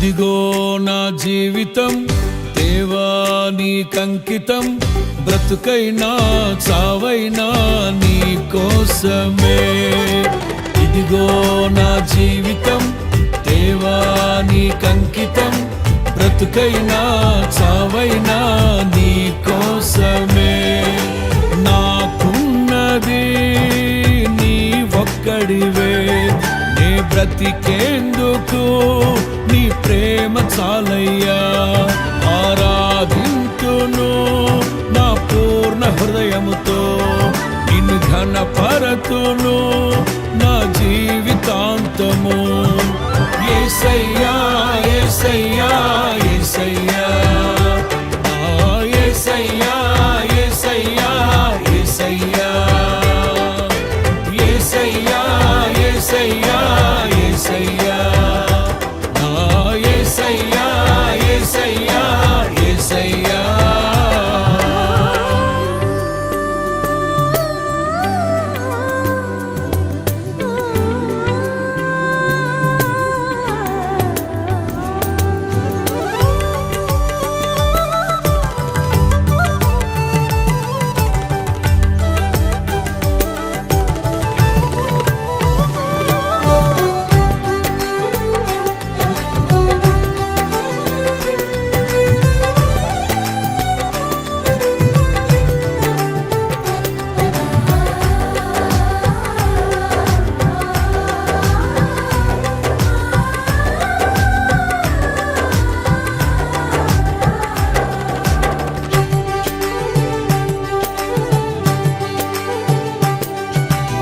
ఇదిగో నా జీవితం దేవా నీకంకితం, బ్రతుకైనా చావైనా నీ కోసమే. ఇదిగో నా జీవితం దేవా నీకంకితం, బ్రతుకైనా చావైనా నీ కోసమే. నాకున్నది నీ ఒక్కడివే, నే బ్రతికేందుకు నీ ప్రేమ చాలయ్యా. ఆరాధింతును నా పూర్ణ హృదయముతో, నిన్ను ఘనపరతును నా జీవితాంతము. యేసయ్యా యేసయ్యా యేసయ్యా, యేసయ్యా యేసయ్యా యేసయ్యా, యేసయ్యా యేసయ్యా యేసయ్యా, యేసయ్యా యేసయ్యా యేసయ్యా.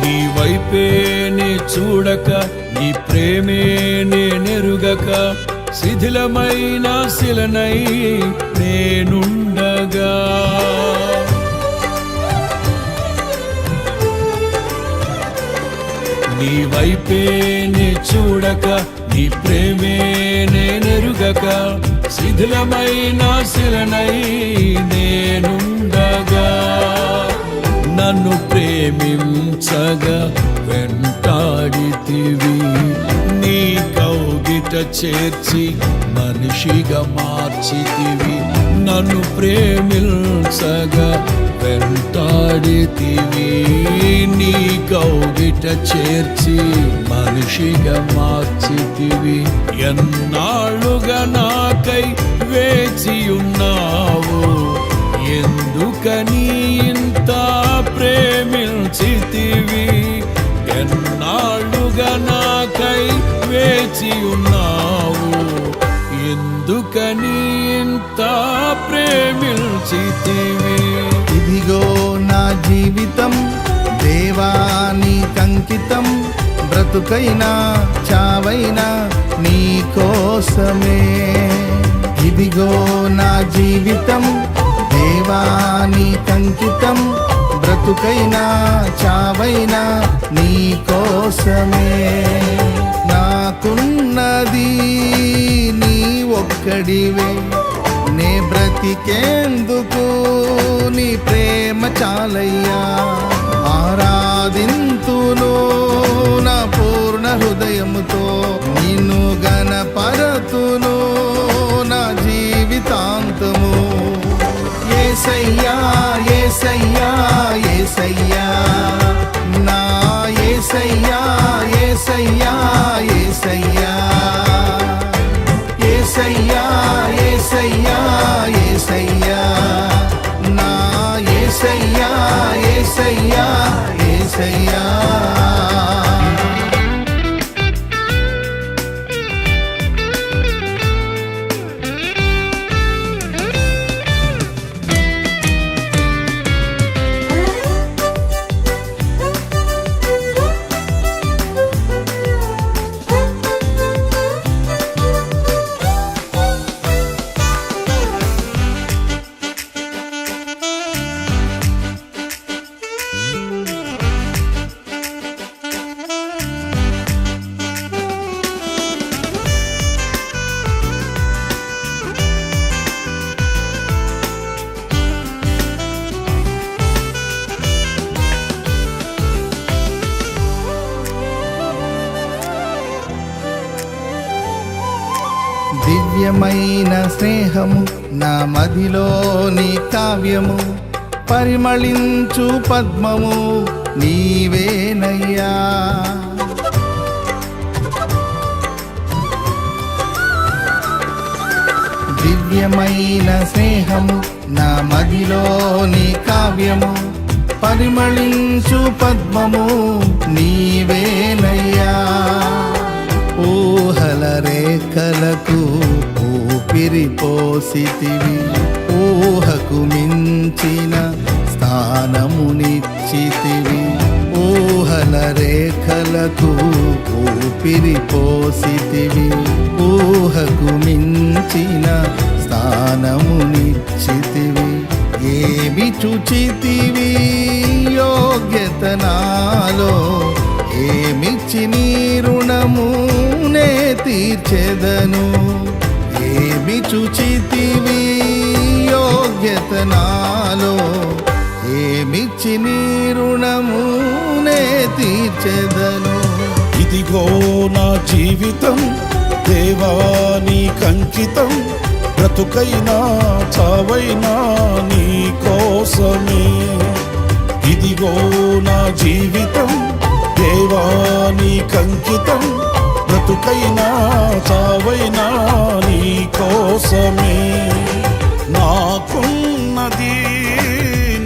నీ వైపే నే చూడక, నీ ప్రేమే నెరుగక, శిథిలమైన శిలనై నేనుండగా. నీ వైపే నే చూడక, నీ ప్రేమే నెరుగక, శిథిలమైన శిలనై నేనుండగా. నన్ను ప్రేమించగా వెంటాడితివి, నీ కౌగిట చేర్చి మనిషిగా మార్చితివి. నన్ను ప్రేమించగా వెంటాడితివి, నీ కౌగిట చేర్చి మనిషిగా మార్చితివి. ఎన్నాళ్ళుగా నాకై వేచియున్నావు, ఎందుకని ఇంత ప్రేమించితివి. ఎన్నాళ్ళుగా నాకై వేచియున్నావు, ఎందుకని ఇంత ప్రేమించితివి. ఇదిగో నా జీవితం దేవా నీకంకితం, బ్రతుకైనా చావైనా నీ కోసమే. ఇదిగో నా జీవితం దేవా నీకంకితం, బ్రతుకైనా చావైనా నీ కోసమే. నాకున్నది నీ ఒక్కడివే, నే బ్రతికేందుకు నీ ప్రేమ చాలయ్యా. ఆరాధింతును నా పూర్ణ హృదయముతో, నిన్ను ఘనపరతును నా జీవితాంతము. యేసయ్యా యేసయ్యా యేసయ్యా, నా యేసయ్యా యేసయ్యా యేసయ్యా, యేసయ్యా యేసయ్యా యేసయ్యా, నా యేసయ్యా యేసయ్యా యేసయ్యా. దివ్యమైన స్నేహము నా మదిలోని కావ్యము, పరిమళించు పద్మము నీవేనయ్యా. దివ్యమైన స్నేహము నా మదిలోని కావ్యము, పరిమళించు పద్మము నీవేనయ్యా. ఊహల రేఖలకు ఊపిరి పోసితివి, ఊహకు మించిన స్థానమునిచ్చితివి. ఊహల రేఖలకు ఊపిరి పోసితివి, ఊహకు మించిన స్థానమునిచ్చితివి. ఏమి చుచితివి యోగ్యత నాలో, ఏమిచ్చి నీ రుణము నే తీర్చెదను. ఏమి చుచితివి యోగ్యత నాలో, ఏమిచ్చి నీ రుణము నే తీర్చెదను. ఇదిగో నా జీవితం దేవా నీకంకితం, బ్రతుకైనా చావైనా నీ కోసమే. ఇదిగో నా జీవితం దేవా నీకంకితం, బ్రతుకైనా చావైనా నీ కోసమే. నాకున్నది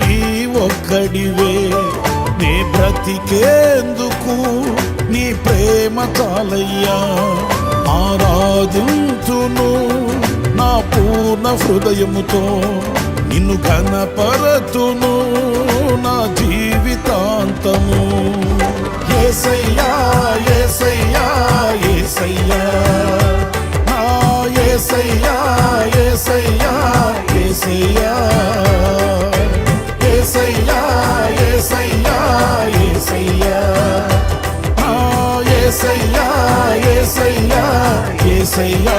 నీ ఒక్కడివే, నీ బ్రతికేందుకు నీ ప్రేమ చాలయ్యా. ఆరాధించును నా పూర్ణ హృదయముతో, నిన్ను ఘనపరతును నా జీవితాంతము. యేసయ్యా యేసయ్యా యేసయ్యా, నా యేసయ్యా యేసయ్యా యేసయ్యా, యేసయ్యా యేసయ్యా యేసయ్యా, నా యేసయ్యా యేసయ్యా యేసయ్యా.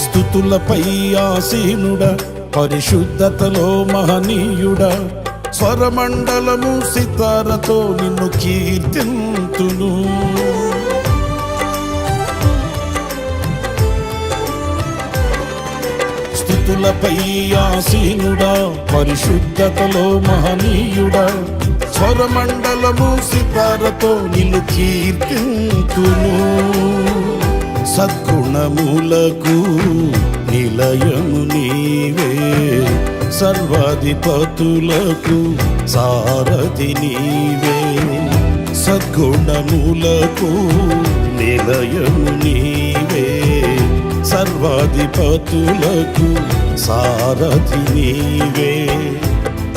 స్తుతులపై ఆసీనుడా, పరిశుద్ధతలో మహనీయుడా, స్వరమండలము సితారతో నిన్ను కీర్తింతును. స్తుతులపై ఆసీనుడా, పరిశుద్ధతలో మహనీయుడా, స్వరమండలము సితారతో నిన్ను కీర్తింతును. సద్గుణములకు నిలయము నీవే, సర్వాధిపతులకు సారథి నీవే. సద్గుణములకు నిలయము నీవే, సర్వాధిపతులకు సారథి నీవే.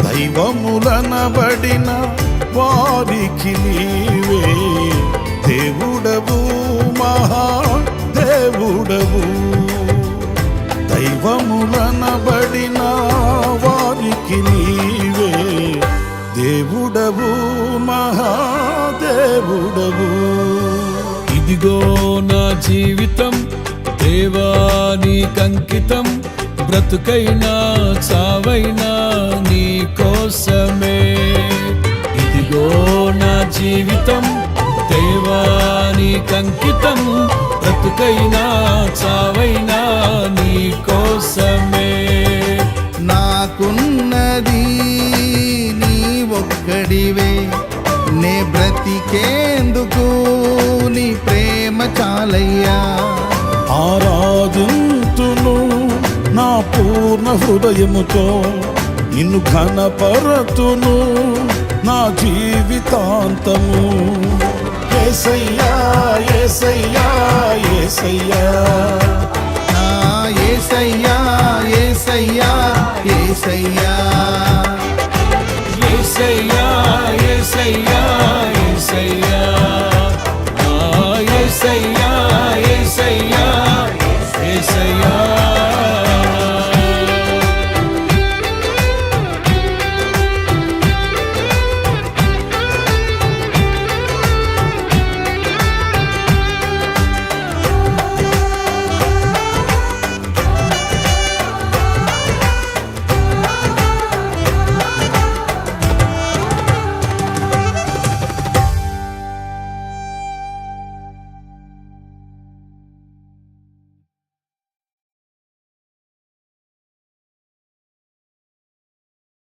దైవములనబడిన వారికి నీవే దేవుడవు, మహా దేవుడవు. దైవములనబడిన వారికి నీవే దేవుడవు, మహాదేవుడవు. ఇదిగో నా జీవితం దేవా నీకంకితం, బ్రతుకైనా చావైనా నీ కోసమే. ఇదిగో నా జీవితం దేవా నీకంకితం, బ్రతుకైనా చావైనా నీ కోసమే. నాకున్నది నీ ఒక్కడివే, నే బ్రతికేందుకు నీ ప్రేమ చాలయ్యా. ఆరాధింతును నా పూర్ణ హృదయముతో, నిన్ను ఘనపరతును నా జీవితాంతము. యేసయ్యా యేసయ్యా యేసయ్యా యేసయ్యా యేసయ్యా యేసయ్యా యేసయ్యా యేసయ్యా